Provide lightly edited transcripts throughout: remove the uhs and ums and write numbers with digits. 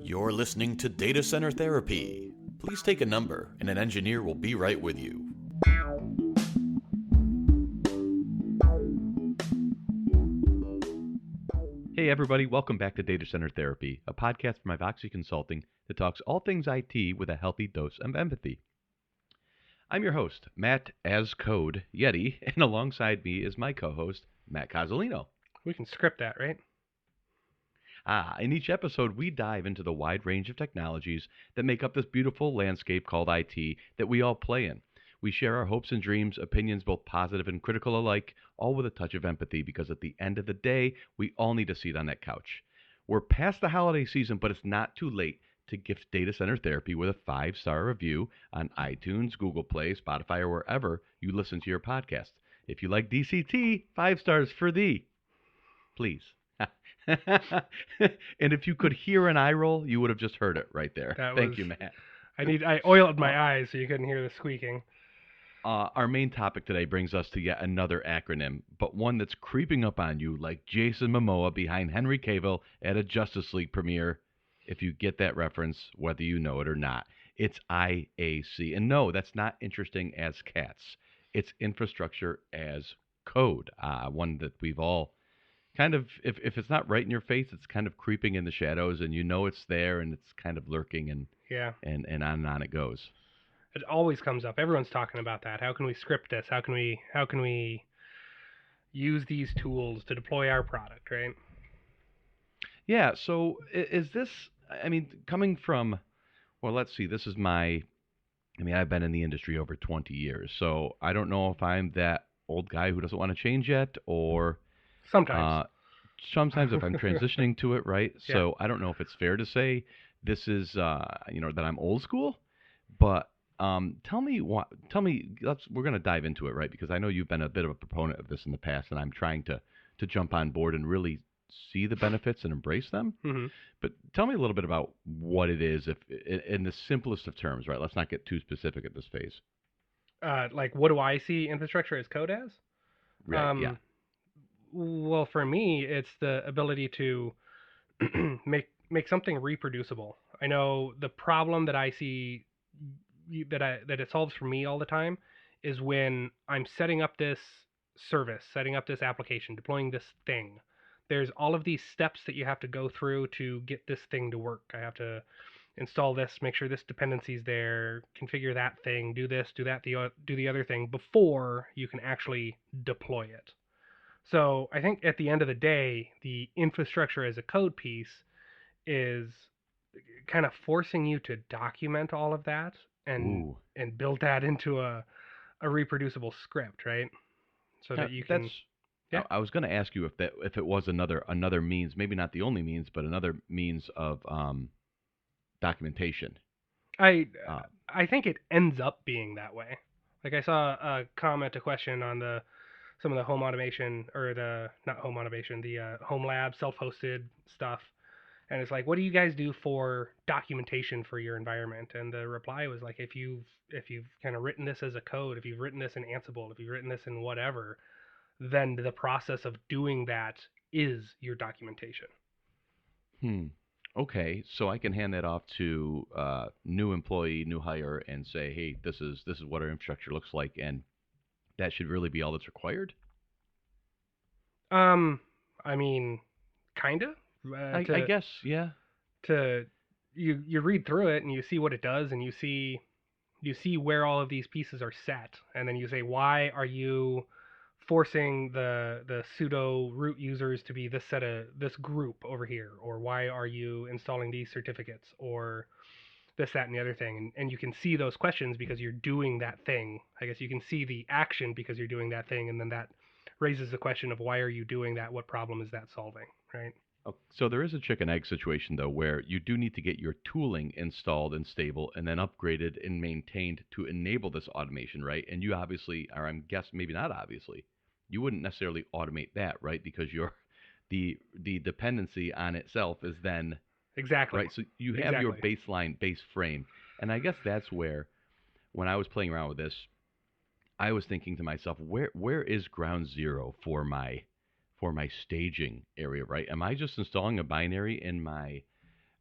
You're listening to Data Center Therapy. Please take a number, and an engineer will be right with you. Hey everybody, welcome back to Data Center Therapy, a podcast from Ivoxy Consulting that talks all things IT with a healthy dose of empathy. I'm your host, Matt as Code Yeti, and alongside me is my co-host, Matt Cozzolino. We can script that, right? In each episode, we dive into the wide range of technologies that make up this beautiful landscape called IT that we all play in. We share our hopes and dreams, opinions both positive and critical alike, all with a touch of empathy, because at the end of the day, we all need a seat on that couch. We're past the holiday season, but it's not too late to gift Data Center Therapy with a 5-star review on iTunes, Google Play, Spotify, or wherever you listen to your podcast. If you like DCT, 5 stars for thee. Please. And if you could hear an eye roll, you would have just heard it right there. Thank you, Matt. I oiled my eyes so you couldn't hear the squeaking. Our main topic today brings us to yet another acronym, but one that's creeping up on you like Jason Momoa behind Henry Cavill at a Justice League premiere. If you get that reference, whether you know it or not, it's IAC. And no, that's not interesting as cats. It's infrastructure as code, one that we've all kind of, if it's not right in your face, it's kind of creeping in the shadows, and you know it's there, and it's kind of lurking, and on it goes. It always comes up. Everyone's talking about that. How can we script this? How can we use these tools to deploy our product, right? Yeah, so is this, coming from, well, let's see, I've been in the industry over 20 years, so I don't know if I'm that old guy who doesn't want to change yet, or sometimes if I'm transitioning to it, right? Yeah. So I don't know if it's fair to say this is, that I'm old school, but tell me, we're going to dive into it, right? Because I know you've been a bit of a proponent of this in the past, and I'm trying to jump on board and really see the benefits and embrace them. Mm-hmm. But tell me a little bit about what it is, if in the simplest of terms, right? Let's not get too specific at this phase. Like, what do I see infrastructure as code as? Right, yeah. Well, for me, it's the ability to make something reproducible. I know the problem that I see that it solves for me all the time is when I'm setting up this service, setting up this application, deploying this thing. There's all of these steps that you have to go through to get this thing to work. I have to install this, make sure this dependency is there, configure that thing, do this, do that, do the other thing before you can actually deploy it. So I think at the end of the day, the infrastructure as a code piece is kind of forcing you to document all of that and build that into a reproducible script, right? So that you can. Yeah. I was going to ask you if it was another means, maybe not the only means, but another means of documentation. I think it ends up being that way. Like, I saw a question on some of the home automation, or the home lab self-hosted stuff, and it's like, what do you guys do for documentation for your environment? And the reply was like, if you've kind of written this as a code, if you've written this in Ansible, if you've written this in whatever, then the process of doing that is your documentation. Okay, so I can hand that off to new employee, new hire, and say, hey, this is what our infrastructure looks like, and that should really be all that's required? Kinda. I guess, yeah. You read through it and you see what it does, and you see where all of these pieces are set, and then you say, why are you forcing the pseudo root users to be this group over here, or why are you installing these certificates, or this, that, and the other thing? And you can see those questions because you're doing that thing. I guess you can see the action because you're doing that thing, and then that raises the question of, why are you doing that? What problem is that solving, right? So there is a chicken egg situation, though, where you do need to get your tooling installed and stable and then upgraded and maintained to enable this automation, right? And you obviously, or I'm guessing maybe not obviously, you wouldn't necessarily automate that, right? Because the dependency on itself is then... Exactly. Right, so you have your base frame. And I guess that's where, when I was playing around with this, I was thinking to myself, where is ground zero for my staging area, right? Am I just installing a binary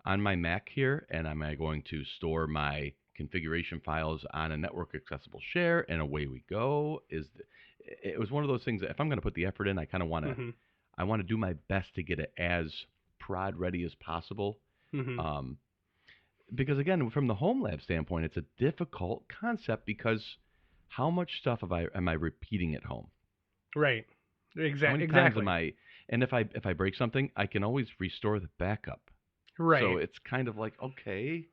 on my Mac here, and am I going to store my configuration files on a network accessible share, and away we go? It was one of those things that if I'm going to put the effort in, I kind of want to Mm-hmm. I want to do my best to get it as prod ready as possible. Mm-hmm. Because again, from the home lab standpoint, it's a difficult concept because how much stuff am I repeating at home? Right. How many times am I? And if I break something, I can always restore the backup. Right. So it's kind of like, okay.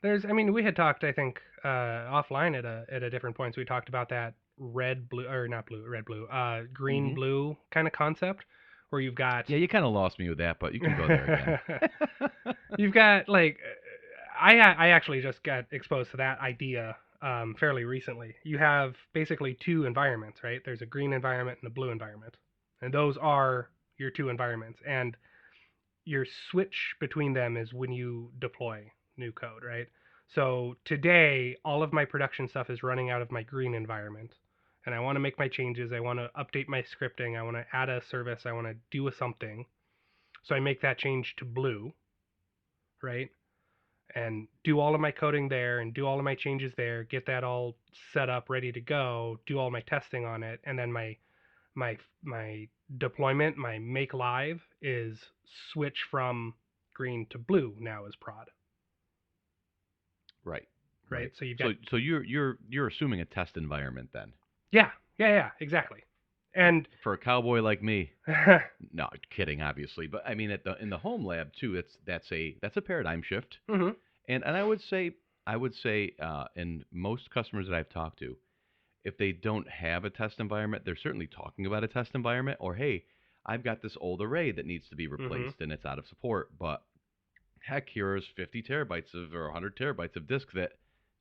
We had talked, I think, offline at a different points. We talked about that red, blue, or not blue, red, blue, green, Mhm. blue kind of concept, where you've got. Yeah, you kind of lost me with that, but you can go there again. You've got like, I actually just got exposed to that idea fairly recently. You have basically two environments, right? There's a green environment and a blue environment, and those are your two environments. And your switch between them is when you deploy new code, right? So today, all of my production stuff is running out of my green environment, and I want to make my changes. I want to update my scripting. I want to add a service. I want to do something. So I make that change to blue, right? And do all of my coding there and do all of my changes there, get that all set up, ready to go, do all my testing on it, and then my deployment, my make live is switch from green to blue now as prod. Right. Right. So you've got So you're assuming a test environment then. yeah, exactly. And for a cowboy like me, no, kidding, obviously, but I mean in the home lab too. That's a paradigm shift. mm-hmm. And I would say in most customers that I've talked to, if they don't have a test environment, they're certainly talking about a test environment. Or hey, I've got this old array that needs to be replaced and it's out of support. But heck, here's 50 terabytes or 100 terabytes of disk that,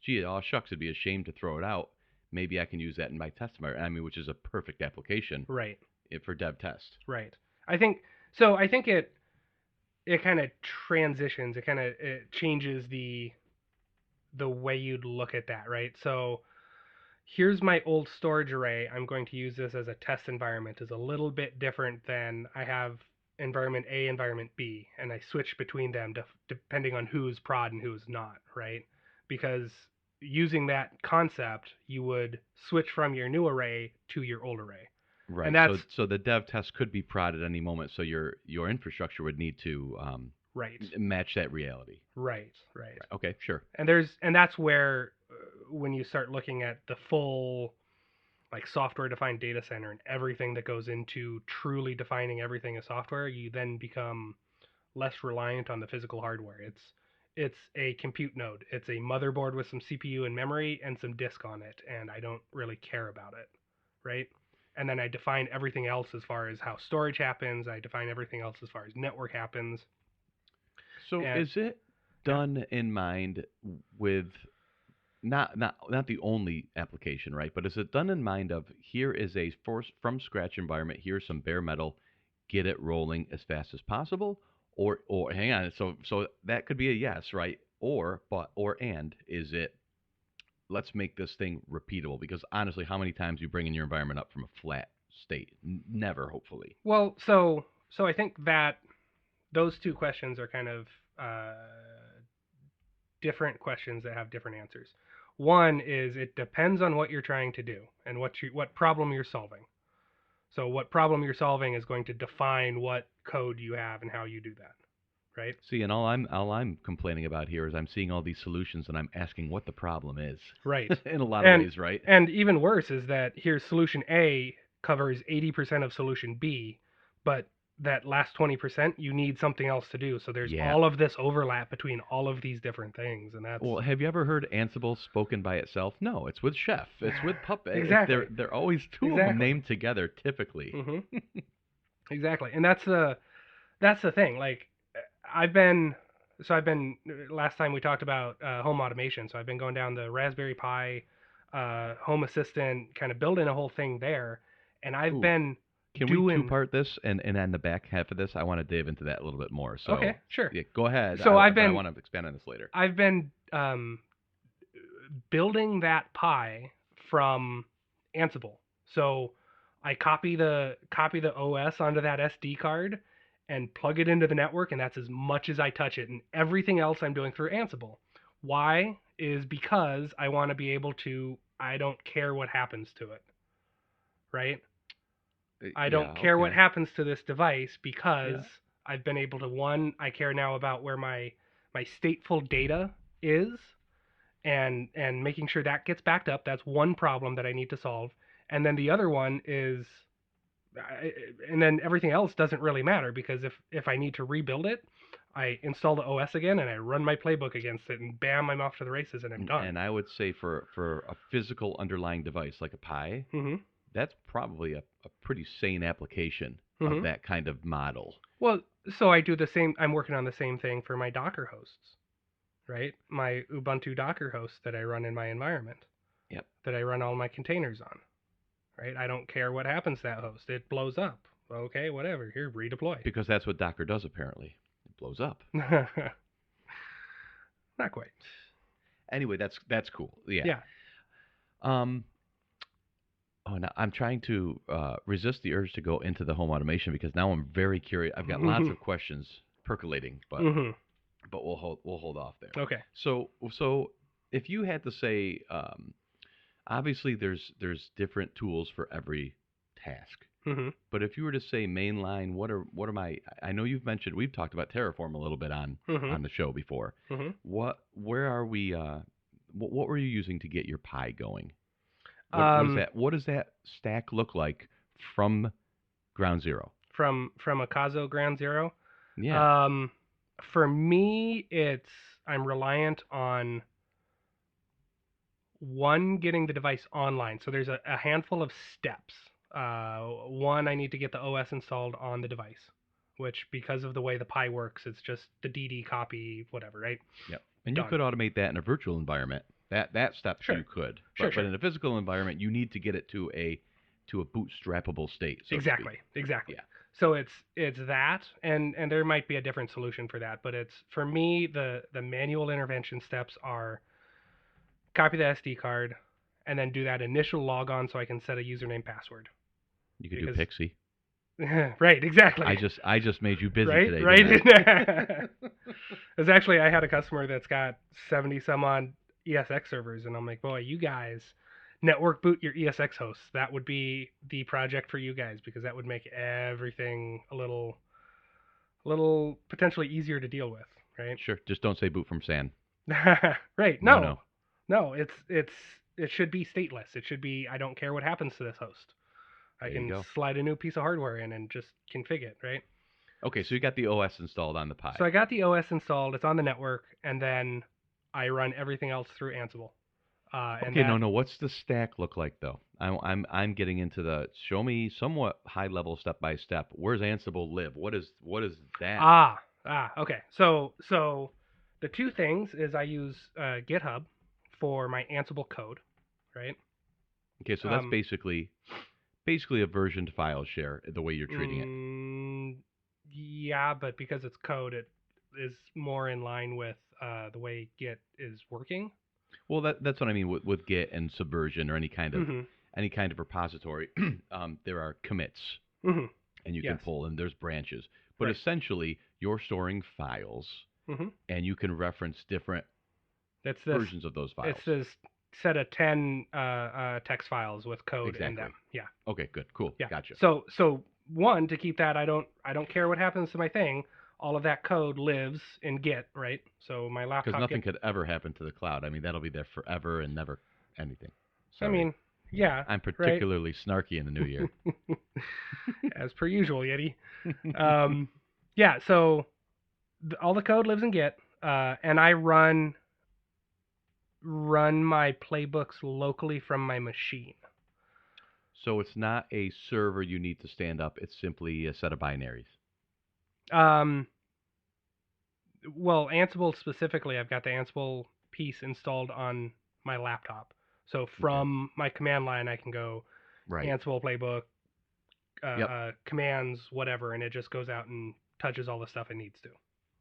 gee, oh shucks, it'd be a shame to throw it out. Maybe I can use that in my test environment. I mean, which is a perfect application, right, for dev test. Right. I think so. I think it kind of transitions. It changes the way you'd look at that, right? So here's my old storage array. I'm going to use this as a test environment. Is a little bit different than I have environment A, environment B, and I switch between them depending on who's prod and who's not, right? Because using that concept, you would switch from your new array to your old array. Right. And that's, so the dev test could be prod at any moment. So your infrastructure would need to right. match that reality. Right. Okay, sure. And that's where when you start looking at the full like software defined data center and everything that goes into truly defining everything as software, you then become less reliant on the physical hardware. It's a compute node. It's a motherboard with some CPU and memory and some disk on it, and I don't really care about it, right? And then I define everything else as far as how storage happens. I define everything else as far as network happens. So is it done in mind with not the only application, right? But is it done in mind of here is a from scratch environment, here's some bare metal, get it rolling as fast as possible? Or hang on, so that could be a yes, right? Or is it let's make this thing repeatable? Because honestly, how many times you bring your environment up from a flat state? Never, hopefully. Well, so I think that those two questions are kind of different questions that have different answers. One is it depends on what you're trying to do and what problem you're solving. So what problem you're solving is going to define what code you have and how you do that, right? See, and all I'm complaining about here is I'm seeing all these solutions and I'm asking what the problem is. Right. In a lot of ways, right? And even worse is that here's solution A covers 80% of solution B, but that last 20% you need something else to do. So there's all of this overlap between all of these different things, and that's. Well, have you ever heard Ansible spoken by itself? No, it's with Chef. It's with Puppet. Exactly. They're always two of them named together, typically. Mm-hmm. Exactly, and that's the thing. Like I've been last time we talked about home automation. So I've been going down the Raspberry Pi Home Assistant, kind of building a whole thing there, and I've been. Can we two-part this? And on the back half of this, I want to dive into that a little bit more. So, okay, sure. Yeah, go ahead. So I want to expand on this later. I've been building that Pi from Ansible. So I copy the OS onto that SD card and plug it into the network, and that's as much as I touch it. And everything else I'm doing through Ansible. Why? Is because I want to be able to. I don't care what happens to it, right? I don't care what Okay. happens to this device because Yeah. I've been able to, one, I care now about where my stateful data is, and making sure that gets backed up. That's one problem that I need to solve. And then the other one is, and then everything else doesn't really matter, because if I need to rebuild it, I install the OS again and I run my playbook against it, and bam, I'm off to the races and I'm done. And I would say for a physical underlying device like a Pi, Mm-hmm. that's probably a pretty sane application Mm-hmm. of that kind of model. Well, so I do the same. I'm working on the same thing for my Docker hosts, right? My Ubuntu Docker host that I run in my environment. Yep. That I run all my containers on, right? I don't care what happens to that host. It blows up. Okay, whatever. Here, redeploy. Because that's what Docker does, apparently. It blows up. Not quite. Anyway, that's cool. Yeah. Yeah. Now I'm trying to resist the urge to go into the home automation because now I'm very curious. I've got lots of questions percolating, but Mm-hmm. but we'll hold off there. Okay. So if you had to say, obviously there's different tools for every task. Mm-hmm. But if you were to say mainline, what are my? I know we've talked about Terraform a little bit on Mm-hmm. the show before. Mm-hmm. Where are we? What were you using to get your Pi going? What is that? What does that stack look like from ground zero? From Akazo Ground Zero. Yeah. For me, I'm reliant on, one, getting the device online. So there's a handful of steps. One, I need to get the OS installed on the device, which, because of the way the Pi works, it's just the DD copy, whatever, right? Yep. And you Done. could automate that in a virtual environment. That step Sure. you could. Sure, But sure. in a physical environment, you need to get it to a bootstrappable state. So to Exactly. speak. Exactly. Yeah. So it's that, and there might be a different solution for that, but it's, for me, the manual intervention steps are copy the SD card and then do that initial logon so I can set a username password. You could Because- do Pixie. Right, exactly. I just made you busy right, today. right. didn't I? It's actually, I had a customer that's got 70 some odd ESX servers, and I'm like, boy, you guys network boot your ESX hosts. That would be the project for you guys, because that would make everything a little potentially easier to deal with, right? Sure. Just don't say boot from SAN. Right. No. No, it should be stateless. It should be, I don't care what happens to this host. I There you can go. slide a new piece of hardware in and just config it, right? Okay, so you got the OS installed on the Pi. So I got the OS installed. It's on the network, and then I run everything else through Ansible. Okay, no. What's the stack look like though? I'm getting into the show me somewhat high level step by step. Where's Ansible live? What is that? Okay. So the two things is I use GitHub for my Ansible code, right? Okay, so that's basically a versioned file share the way you're treating it. Yeah, but because it's code, it is more in line with the way Git is working. Well, that's what I mean with Git and Subversion or any kind of repository. There are commits, Mm-hmm. and you can pull, and there's branches. But Right. essentially, you're storing files, Mm-hmm. and you can reference different That's versions of those files. It's this set of 10 text files with code in Exactly. them. Yeah. Okay, good, cool, Yeah. gotcha. So one, to keep that, I don't care what happens to my thing. All of that code lives in Git, right? So my laptop. Because nothing could ever happen to the cloud. I mean, that'll be there forever and never anything. I Sorry. mean, yeah. I'm particularly snarky in the new year. As per usual, Yeti. Yeah. So all the code lives in Git, and I run my playbooks locally from my machine. So it's not a server you need to stand up. It's simply a set of binaries. Well, Ansible specifically, I've got the Ansible piece installed on my laptop. So from my command line, I can go Right. Ansible playbook, commands, whatever, and it just goes out and touches all the stuff it needs to.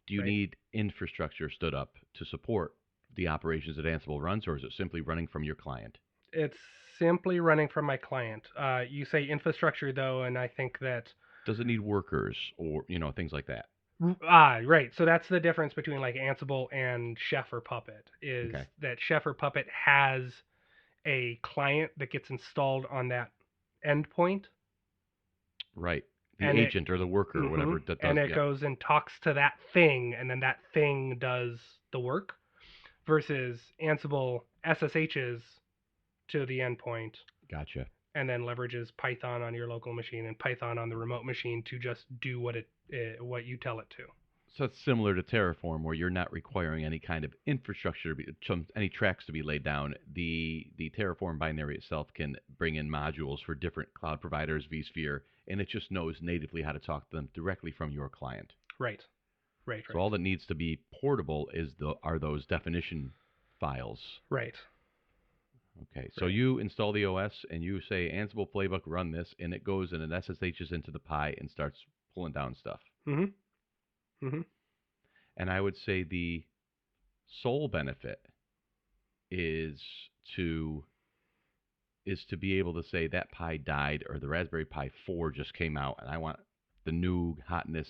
Do you right. need infrastructure stood up to support the operations that Ansible runs, or is it simply running from your client? It's simply running from my client. You say infrastructure though, and I think that Does it need workers or things like that? right. So that's the difference between like Ansible and Chef or Puppet is Okay, that Chef or Puppet has a client that gets installed on that endpoint, right. The and it agent or the worker or hmm whatever that does. and it Yeah, goes and talks to that thing, and then that thing does the work. Versus Ansible SSHs to the endpoint, gotcha. and then leverages Python on your local machine and Python on the remote machine to just do what you tell it to. So it's similar to Terraform, where you're not requiring any kind of infrastructure to be, any tracks to be laid down. The Terraform binary itself can bring in modules for different cloud providers, vSphere, and it just knows natively how to talk to them directly from your client. Right, right, So right, all that needs to be portable are those definition files. right, Okay, so right. you install the OS and you say Ansible playbook run this, and it goes and it SSHs into the Pi and starts pulling down stuff. Mhm, mhm. And I would say the sole benefit is to be able to say that Pi died or the Raspberry Pi 4 just came out and I want the new hotness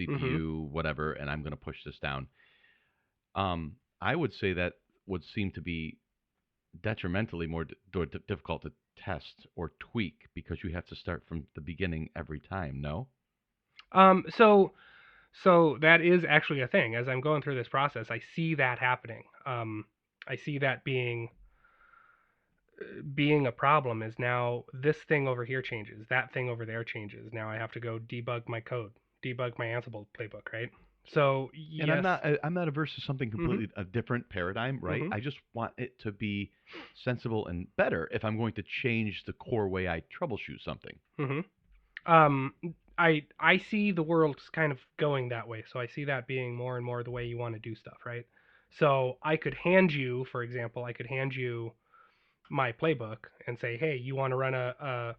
Mhm. CPU whatever and I'm going to push this down. I would say that would seem to be detrimentally more difficult to test or tweak because you have to start from the beginning every time. No. So that is actually a thing. As I'm going through this process, I see that happening. I see that being a problem is now this thing over here changes, that thing over there changes. Now I have to go debug my code, debug my Ansible playbook, right? So And I'm yes. not averse to something Mhm. completely a different paradigm, right? Mhm. I just want it to be sensible and better if I'm going to change the core way I troubleshoot something. Mhm. Um I see the world kind of going that way. So I see that being more and more the way you want to do stuff, right? So I could hand you, for example, I could hand you my playbook and say, "Hey, you want to run a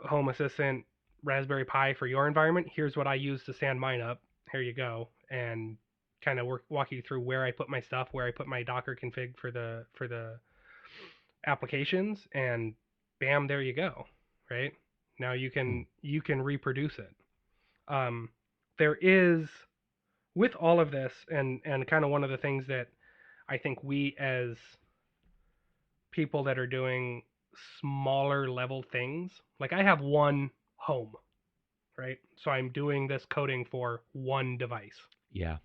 Home Assistant Raspberry Pi for your environment? Here's what I use to stand mine up. Here you go." And kind of walk you through where I put my stuff, where I put my Docker config for the applications, and bam, there you go. Right? Now Hmm. you can reproduce it. Um, there is with all of this, and kind of one of the things that I think we as people that are doing smaller level things, like I have one home, right? So I'm doing this coding for one device. Yeah,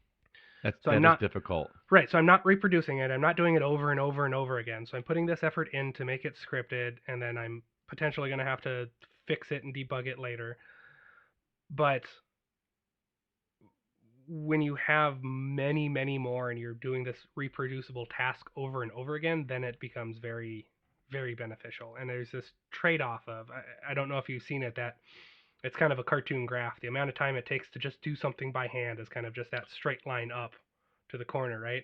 So I'm that is not difficult. right. So I'm not reproducing it. I'm not doing it over and over and over again. So I'm putting this effort in to make it scripted, and then I'm potentially going to have to fix it and debug it later. But when you have many, many more and you're doing this reproducible task over and over again, then it becomes very, very beneficial. And there's this trade off of, I don't know if you've seen it, that it's kind of a cartoon graph. The amount of time it takes to just do something by hand is kind of just that straight line up to the corner, right?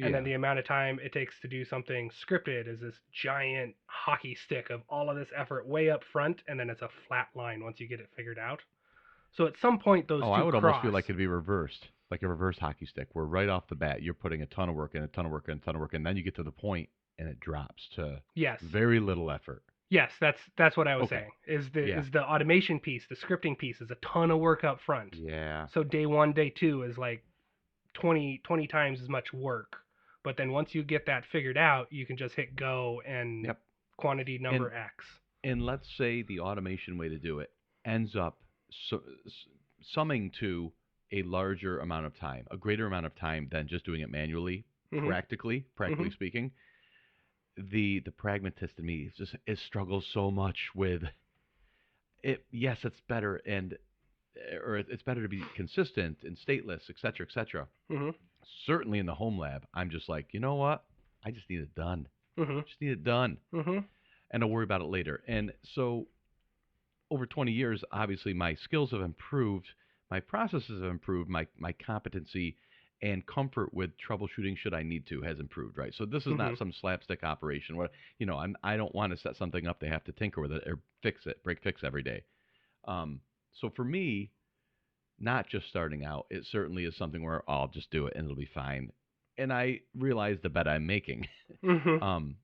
And then Yeah. the amount of time it takes to do something scripted is this giant hockey stick of all of this effort way up front, and then it's a flat line once you get it figured out. So at some point, those Oh, I two would almost feel cross. like it'd be reversed, like a reverse hockey stick, where right off the bat you're putting a ton of work in, a ton of work in, a ton of work in, and then you get to the point and it drops to Yes. very little effort. Yes, that's what I was Okay. saying. Yeah. Is the automation piece, the scripting piece is a ton of work up front. Yeah. So day 1, day 2 is like 20 times as much work. But then once you get that figured out, you can just hit go and Yep. quantity And number X. let's say the automation way to do it ends up summing to a larger amount of time, a greater amount of time than just doing it manually. Mhm. Practically Mhm. speaking, the pragmatist in me struggles so much with it. Yes, it's better or it's better to be consistent and stateless, et cetera, et cetera. Mhm. Certainly in the home lab, I'm just like, you know what? I just need it done. Mhm. Just need it done, Mhm. and I'll worry about it later. And so over 20 years, obviously my skills have improved, my processes have improved, my competency and comfort with troubleshooting should I need to has improved, right? So this is not Mhm. some slapstick operation where, I don't want to set something up they have to tinker with it or fix it, break fix every day. So for me, not just starting out, it certainly is something where I'll just do it and it'll be fine. And I realize the bet I'm making. Mhm. um,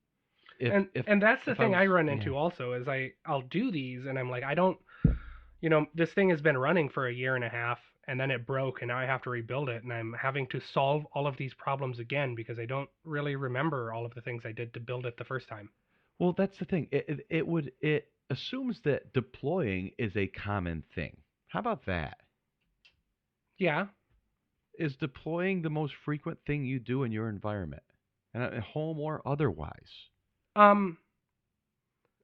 And that's the if I thing was, I run yeah. into also is I'll do these and I'm like I don't, this thing has been running for a year and a half and then it broke and now I have to rebuild it and I'm having to solve all of these problems again because I don't really remember all of the things I did to build it the first time. Well, that's the thing. It assumes that deploying is a common thing. How about that? Yeah. Is deploying the most frequent thing you do in your environment, and at home or otherwise? Um.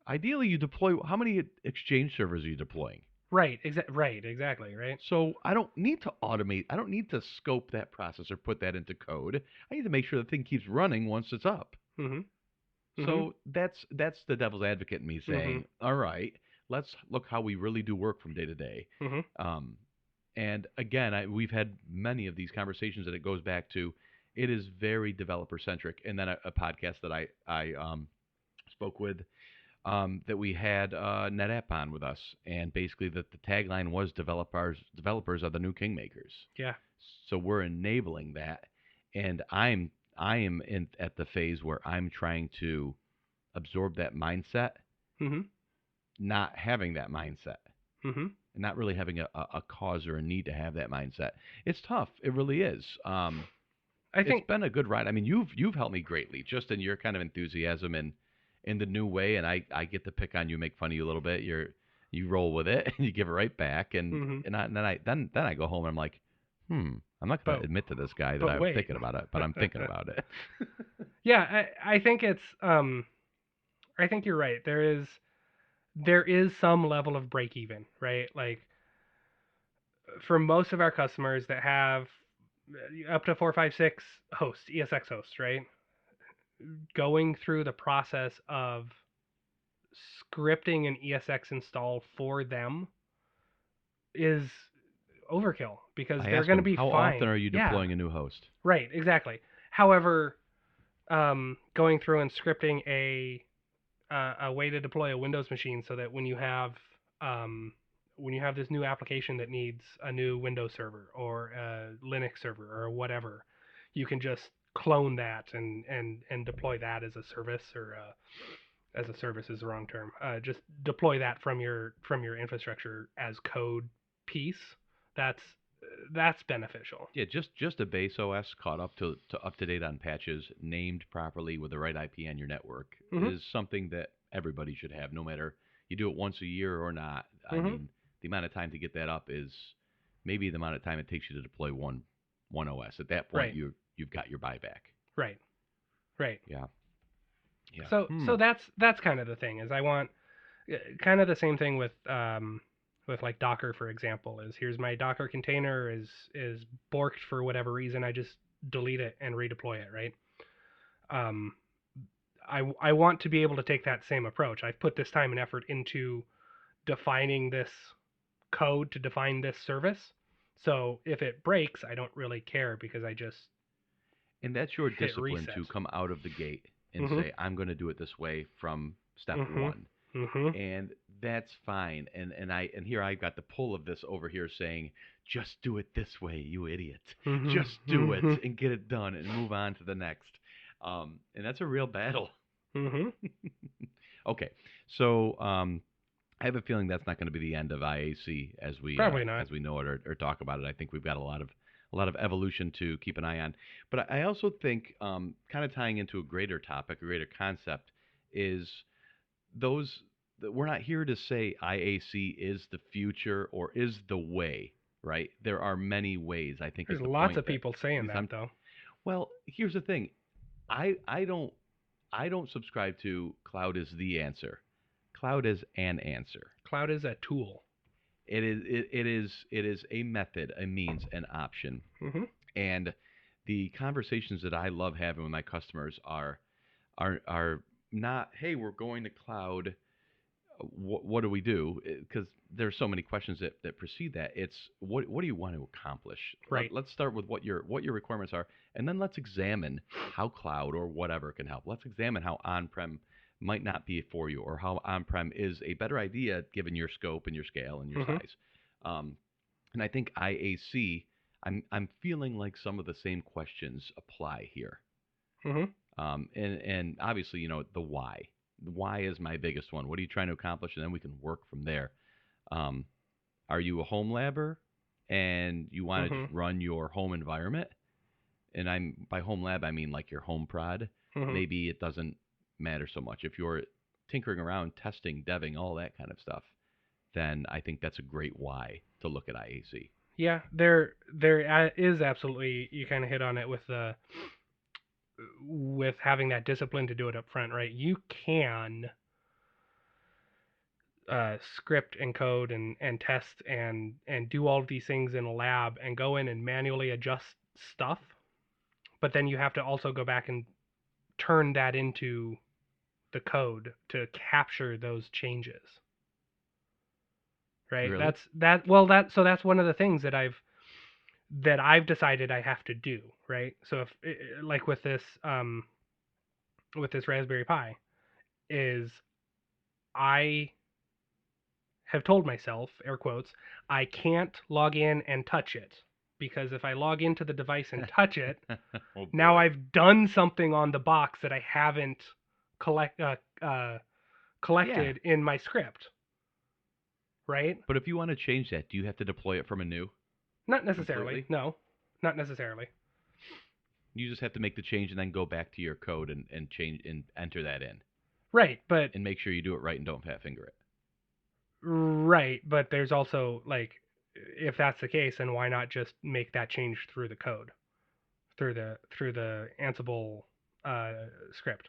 Ideally, you deploy. How many Exchange servers are you deploying? Right. Right. Exactly. Right. So I don't need to automate. I don't need to scope that process or put that into code. I need to make sure the thing keeps running once it's up. Mhm. Mhm. So that's the devil's advocate in me Mhm. saying, all right, let's look how we really do work from day to day. Mhm. Um, and again, we've had many of these conversations, and it goes back to it is very developer centric. And then a podcast that I spoke with that we had NetApp on with us, and basically that the tagline was developers are the new kingmakers. Yeah. So we're enabling that, and I am at the phase where I'm trying to absorb that mindset, Mhm. not having that mindset, Mhm. and not really having a cause or a need to have that mindset. It's tough. It really is. I It's think been a good ride. I mean, you've helped me greatly just in your kind of enthusiasm and in the new way, and I get to pick on you, make fun of you a little bit. You roll with it and you give it right back, and mhm. then I go home and I'm like, I'm not going But to admit to this guy that but I'm wait. thinking about it, but I'm thinking about it. Yeah, I think it's I think you're right. There is some level of break even, right? Like for most of our customers that have up to 456 hosts, ESX hosts, right? Going through the process of scripting an ESX install for them is overkill because I they're ask going to him, be how often fine. are you Yeah, deploying a new host? right, exactly. However, going through and scripting a way to deploy a Windows machine so that um, when you have this new application that needs a new Windows server or a Linux server or whatever, you can just clone that and deploy that as a service or as a service is the wrong term. Just deploy that from your infrastructure as code piece. That's that's beneficial. Yeah, just a base OS caught up to up to date on patches, named properly with the right IP on your network Mhm. is something that everybody should have, no matter you do it once a year or not. I Mhm. mean, the amount of time to get that up is maybe the amount of time it takes you to deploy one OS. At that point, Right. you've got your buyback. Right. Right. Yeah, yeah. So that's kind of the thing is I want kind of the same thing with like Docker for example is here's my Docker container is borked for whatever reason I just delete it and redeploy it, right? Um, I want to be able to take that same approach. I've put this time and effort into defining this code to define this service. So if it breaks, I don't really care because I just And that's your hit discipline reset. to come out of the gate and Mhm. say, I'm going to do it this way from step Mhm. one. Mhm. And that's fine. And here I've got the pull of this over here saying, just do it this way, you idiot. Mhm. Just do it Mhm. and get it done and move on to the next. And that's a real battle. Mhm. Okay, so I have a feeling that's not going to be the end of IAC Probably not. as we know it or talk about it. I think we've got a lot of evolution to keep an eye on. But I also think, kind of tying into a greater topic, a greater concept, is those we're not here to say IAC is the future or is the way, right? There are many ways, I think, is There's the lots point of that people saying at least that I'm. though. Well, here's the thing. I don't subscribe to cloud is the answer. Cloud is an answer. Cloud is a tool. It is a method, a means, an option. Mhm. And the conversations that I love having with my customers are not, hey, we're going to cloud. What do we do? Because there's so many questions that precede that. It's what do you want to accomplish? Right. Let's start with what your requirements are, and then let's examine how cloud or whatever can help. Let's examine how on-prem might not be for you, or how on-prem is a better idea given your scope and your scale and your Mhm. size. Um, and I think IAC, I'm feeling like some of the same questions apply here. Mhm. And obviously, the why. The why is my biggest one. What are you trying to accomplish? And then we can work from there. Um, are you a home labber and you want to Mm-hmm. just run your home environment? And by home lab, I mean like your home prod. Mm-hmm. Maybe it doesn't matter so much. If you're tinkering around, testing, deving, all that kind of stuff, then I think that's a great why to look at IAC. Yeah, there is absolutely, you kind of hit on it with having that discipline to do it up front, right? You can script and code and test and do all of these things in a lab and go in and manually adjust stuff, but then you have to also go back and turn that into the code to capture those changes, right? Really? That's one of the things that I've decided I have to do, right? So if like with this Raspberry Pi is I have told myself, air quotes, I can't log in and touch it, because if I log into the device and touch it, Oh now boy. I've done something on the box that I haven't Yeah. collected in my script, right? But if you want to change that, do you have to deploy it from anew Not necessarily. completely? No, not necessarily. You just have to make the change and then go back to your code and change and enter that in Right, but and make sure you do it right and don't fat finger it. there's also like, if that's the case, then why not just make that change through the code, through the Ansible script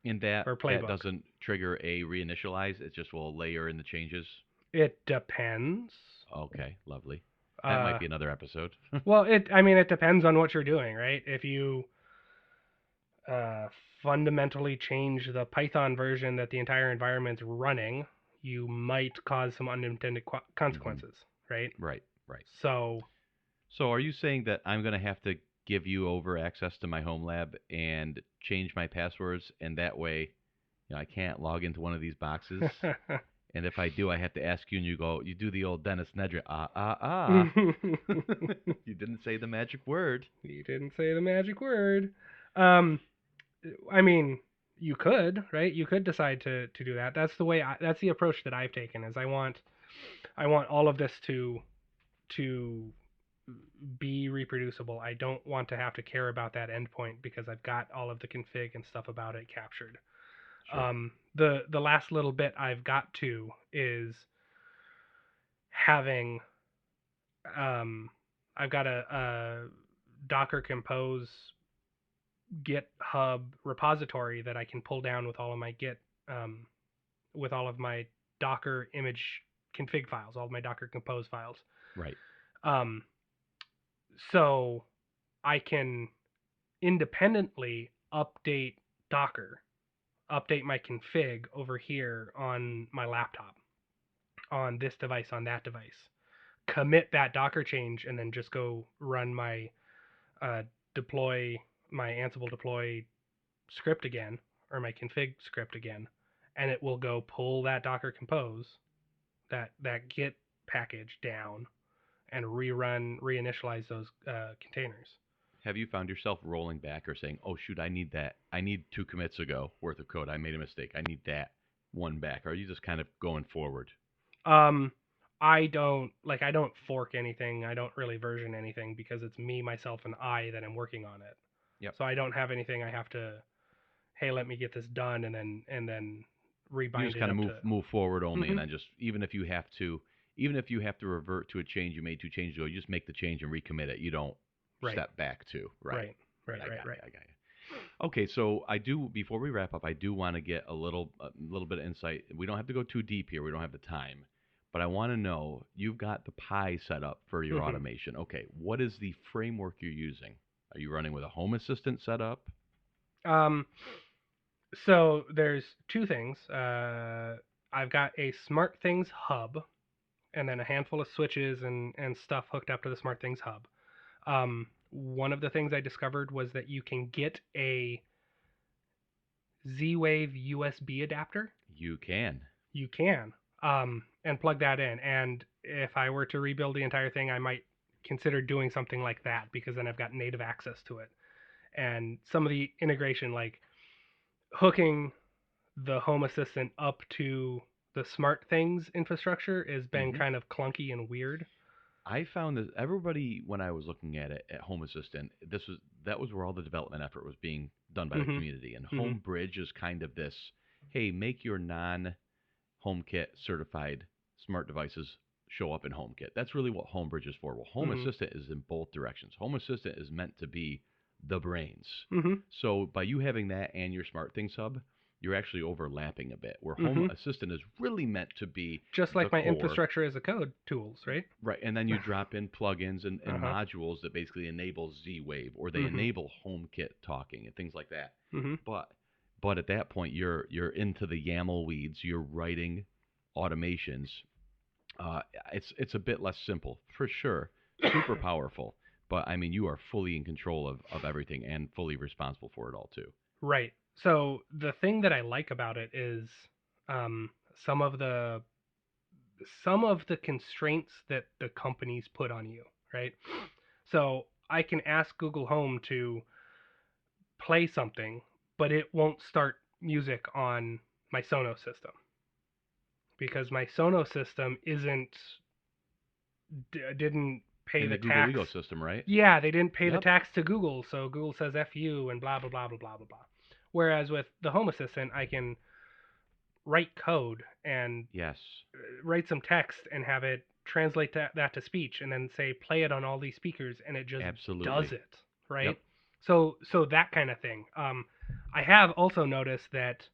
And or that playbook? doesn't trigger a reinitialize. It just will layer in the changes. It depends. Okay, lovely. That might Uh, be another episode. well, I mean, it depends on what you're doing, right? If you uh, fundamentally change the Python version that the entire environment's running, you might cause some unintended Hmm. consequences, right? Right, right. So, So are you saying that I'm going to have to give you over access to my home lab and change my passwords, and that way, I can't log into one of these boxes? And if I do, I have to ask you, and you do the old Dennis Nedry, You didn't say the magic word. you didn't say the magic word. Um, I mean, you could, right? You could decide to do that. That's the approach that I've taken. Is I want all of this to be reproducible. I don't want to have to care about that endpoint because I've got all of the config and stuff about it captured. Sure. The last little bit I've got to is having I've got a Docker Compose GitHub repository that I can pull down with all of my with all of my Docker image config files, all of my Docker Compose files. Right. Um, so I can independently update Docker, update my config over here on my laptop, on this device, on that device, commit that Docker change, and then just go run my uh, deploy, my Ansible deploy script again, or my config script again, and it will go pull that Docker Compose, that Git package down, and reinitialize those containers. Have you found yourself rolling back or saying, "Oh shoot, I need that. I need 2 commits ago worth of code. I made a mistake. I need that one back." Or are you just kind of going forward? Um, I don't fork anything. I don't really version anything because it's me, myself, and I that am working on it. Yep. So I don't have anything I have to, hey, let me get this done, and then You rebind just it kind of up move forward only, and to. then just even if you have to revert to a change you made 2 changes ago, you just make the change and recommit it. You don't Right, step back to right. right, right, I right, got right. you. I got you. Okay, so I do. Before we wrap up, I do want to get a little bit of insight. We don't have to go too deep here. We don't have the time, but I want to know. You've got the Pi set up for your Mhm. automation. Okay, what is the framework you're using? Are you running with a Home Assistant setup? Um, so there's two things. I've got a SmartThings hub, and then a handful of switches and stuff hooked up to the SmartThings hub. One of the things I discovered was that you can get a Z-Wave USB adapter. You can. You can, and plug that in. And if I were to rebuild the entire thing, I might consider doing something like that because then I've got native access to it. and some of the integration, like hooking the Home Assistant up to the Smart Things infrastructure, has been Hmm. kind of clunky and weird. I found that everybody, when I was looking at it at Home Assistant, that was where all the development effort was being done by the Mhm. community. And Mhm. Homebridge is kind of this, hey, make your non-HomeKit certified smart devices show up in HomeKit. That's really what Homebridge is for. Well, Home Mhm. Assistant is in both directions. Home Assistant is meant to be the brains. Mhm. So by you having that and your SmartThings hub, you're actually overlapping a bit. Where Home Mhm. Assistant is really meant to be Just the like my core. infrastructure as a code tools, right? Right, and then you drop in plugins and Uh-huh. modules that basically enable Z-Wave or they Mhm. enable HomeKit talking and things like that. Mhm. But at that point, you're into the YAML weeds. You're writing automations. Uh, it's a bit less simple for sure. Super powerful, but I mean you are fully in control of everything and fully responsible for it all too. Right. So the thing that I like about it is um, some of the constraints that the companies put on you, right? So I can ask Google Home to play something, but it won't start music on my Sonos system because my Sonos system didn't pay In the the Google tax. ecosystem, right? Yeah, they didn't pay the Yep. tax to Google, so Google says F you and blah blah blah blah blah blah blah. Whereas with the Home Assistant, I can write code and Yes. write some text and have it translate that to speech and then say play it on all these speakers and it just does Absolutely. it, right? Yep. So that kind of thing. I have also noticed that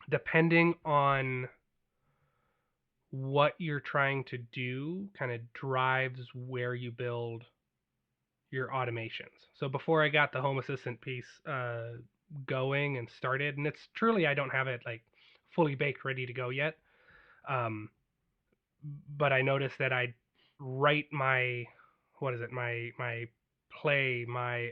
depending on what you're trying to do kind of drives where you build your automations. So before I got the Home Assistant piece going and started, and it's truly I don't have it like fully baked ready to go yet. Um, but I noticed that I write my what is it my play my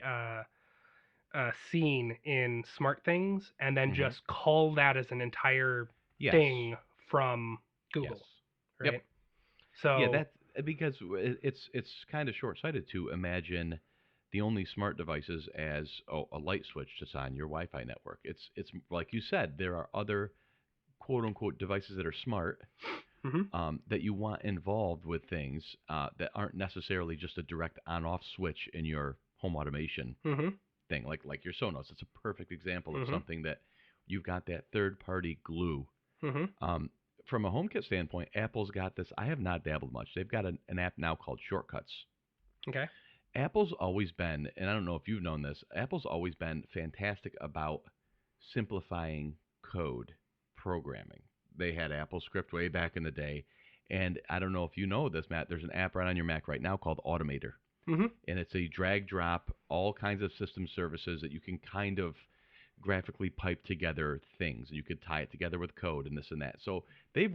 scene in Smart Things and then Hmm. just call that as an entire Yes. thing from Yes. Google, Yep. right? Yeah, So that's because it's kind of short-sighted to imagine the only smart devices as a light switch that's on your Wi-Fi network. It's like you said, there are other quote-unquote devices that are smart mhm that you want involved with things that aren't necessarily just a direct on-off switch in your home automation mhm thing, like your Sonos. It's a perfect example of mhm something that you've got that third-party glue. mhm um, from a HomeKit standpoint, Apple's got this. I have not dabbled much. They've got an app now called Shortcuts. okay Apple's always been, and I don't know if you've known this, Apple's always been fantastic about simplifying code programming. They had AppleScript way back in the day. And I don't know if you know this, Matt. There's an app right on your Mac right now called Automator. mhm And it's a drag drop, all kinds of system services that you can kind of graphically pipe together things. You could tie it together with code and this and that. So they've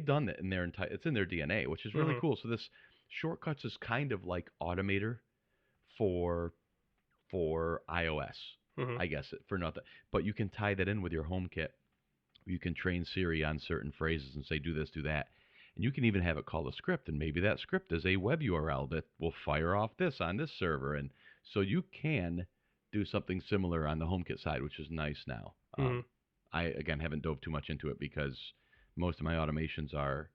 done that in their entire, it's in their DNA, which is really mhm cool. So this Shortcuts is kind of like Automator for iOS, mhm I guess, for nothing. But you can tie that in with your HomeKit. You can train Siri on certain phrases and say do this, do that. And you can even have it call a script, and maybe that script is a web URL that will fire off this on this server. And so you can do something similar on the HomeKit side, which is nice now. mhm I again haven't dove too much into it because most of my automations are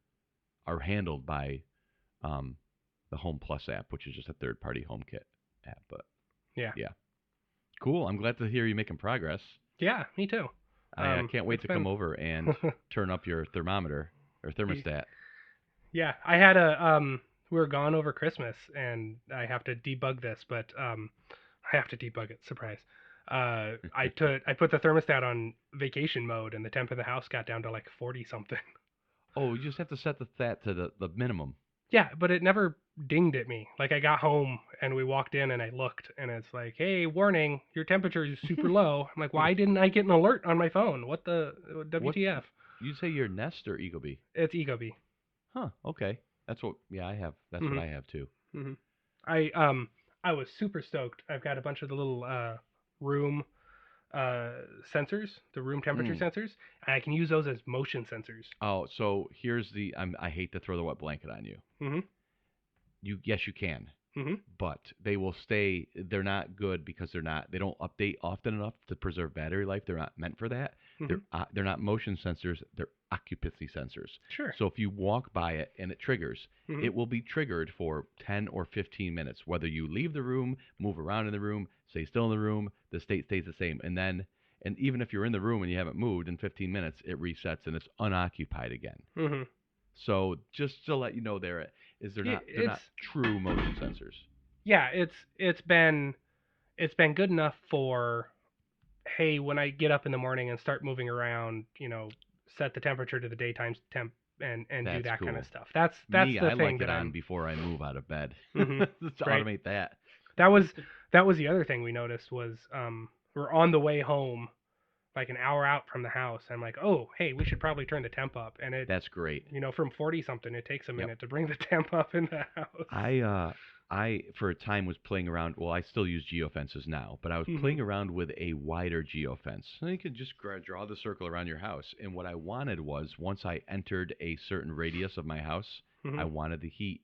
handled by um, the Home Plus app, which is just a third-party HomeKit app. But yeah yeah, cool. I'm glad to hear you making progress. yeah me too. I can't wait It's to been come over and turn up your thermometer or thermostat. yeah, I had a we were gone over Christmas and I have to debug this, but I have to debug it. Surprise. I put the thermostat on vacation mode and the temp in the house got down to like 40 something. Oh, you just have to set that to the minimum. Yeah, but it never dinged at me. Like I got home and we walked in and I looked and it's like, "Hey, warning, your temperature is super low." I'm like, "Why didn't I get an alert on my phone? What the What WTF?" you say your Nest or Ecobee? It's Ecobee. Huh. Okay. That's what. Yeah, I have. That's what Mhm. I have too. Mhm. I was super stoked. I've got a bunch of the little room uh sensors, the room temperature Mm. sensors, and I can use those as motion sensors. Oh, so here's the. I hate to throw the wet blanket on you. Mhm. Yes, you can. Mm-hmm. but they will stay. They're not good because they don't update often enough to preserve battery life. They're not meant for that. Mm-hmm. They're not motion sensors. They're occupancy sensors. Sure. So if you walk by it and it triggers, Mm-hmm. it will be triggered for 10 or 15 minutes. Whether you leave the room, move around in the room, stay still in the room, the state stays the same. And even if you're in the room and you haven't moved in 15 minutes, it resets and it's unoccupied again. Mm-hmm. So just to let you know, they're not true motion sensors. Yeah, it's been good enough for, hey, when I get up in the morning and start moving around, set the temperature to the daytime temp and do That's that kind of cool. stuff. That's Me, the I thing like it that on before I move out of bed. Mhm. To Right. automate that. That was the other thing we noticed was we're on the way home, like an hour out from the house. I'm like, oh, hey, we should probably turn the temp up. And it, That's great. from 40 something, it takes a Yep. minute to bring the temp up in the house. I for a time was playing around. Well, I still use geofences now, but I was Mhm. playing around with a wider geofence. So you could just draw the circle around your house. And what I wanted was once I entered a certain radius of my house, Mhm. I wanted the heat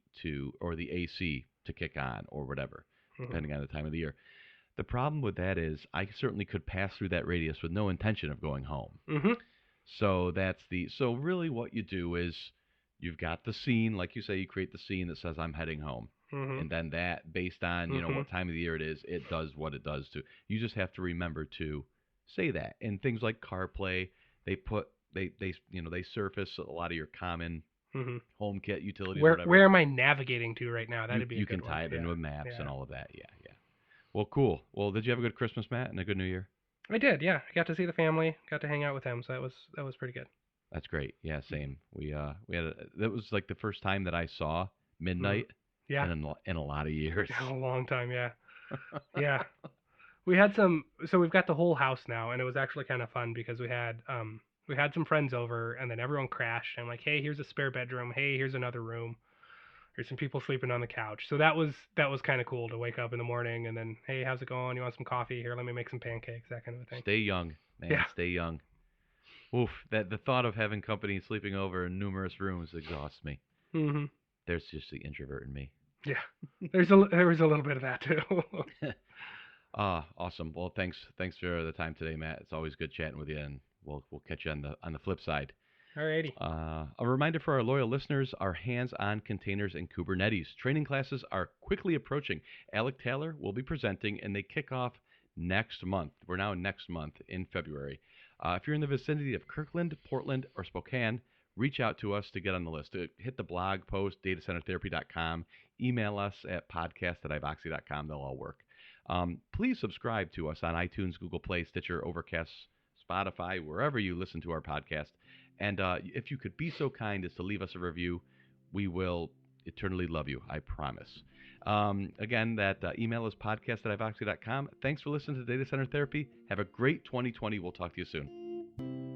or the AC to kick on or whatever, Mhm. depending on the time of the year. The problem with that is I certainly could pass through that radius with no intention of going home. Mhm. So so really what you do is you've got the scene, like you say, you create the scene that says I'm heading home. Mhm. And then that, based on, Mhm. what time of the year it is, it does what it does to. You just have to remember to say that. And things like CarPlay, they surface a lot of your common Mhm. HomeKit utilities, Where whatever. am I navigating to right now? That'd be a You good can tie one. it into Yeah. maps and Yeah. all of that. Yeah, yeah. Well, cool. Well, did you have a good Christmas, Matt, and a good New Year? I did. Yeah. I got to see the family. Got to hang out with them. So that was pretty good. That's great. Yeah, same. We had that was like the first time that I saw midnight Yeah. in a lot of years. A long time. Yeah. Yeah. We had some. So we've got the whole house now, and it was actually kind of fun because we had some friends over, and then everyone crashed. I'm like, hey, here's a spare bedroom. Hey, here's another room. There's some people sleeping on the couch. So that was kind of cool to wake up in the morning and then, hey, how's it going? You want some coffee? Here, let me make some pancakes. That kind of a thing. Stay young, man. Yeah. Stay young. Oof, the thought of having company sleeping over in numerous rooms exhausts me. Mm-hmm. There's just the introvert in me. Yeah. There was a little bit of that too. Awesome. Well, thanks for the time today, Matt. It's always good chatting with you, and we'll catch you on the flip side. Alrighty. A reminder for our loyal listeners, our hands-on containers and Kubernetes training classes are quickly approaching. Alec Taylor will be presenting, and they kick off next month. We're now next month in February. If you're in the vicinity of Kirkland, Portland, or Spokane, reach out to us to get on the list. Hit the blog post, datacentertherapy.com. Email us at podcast@ivoxy.com. They'll all work. Please subscribe to us on iTunes, Google Play, Stitcher, Overcast, Spotify, wherever you listen to our podcast. And if you could be so kind as to leave us a review, we will eternally love you, I promise. Again, that email is podcast@ivoxy.com. Thanks for listening to Data Center Therapy. Have a great 2020. We'll talk to you soon.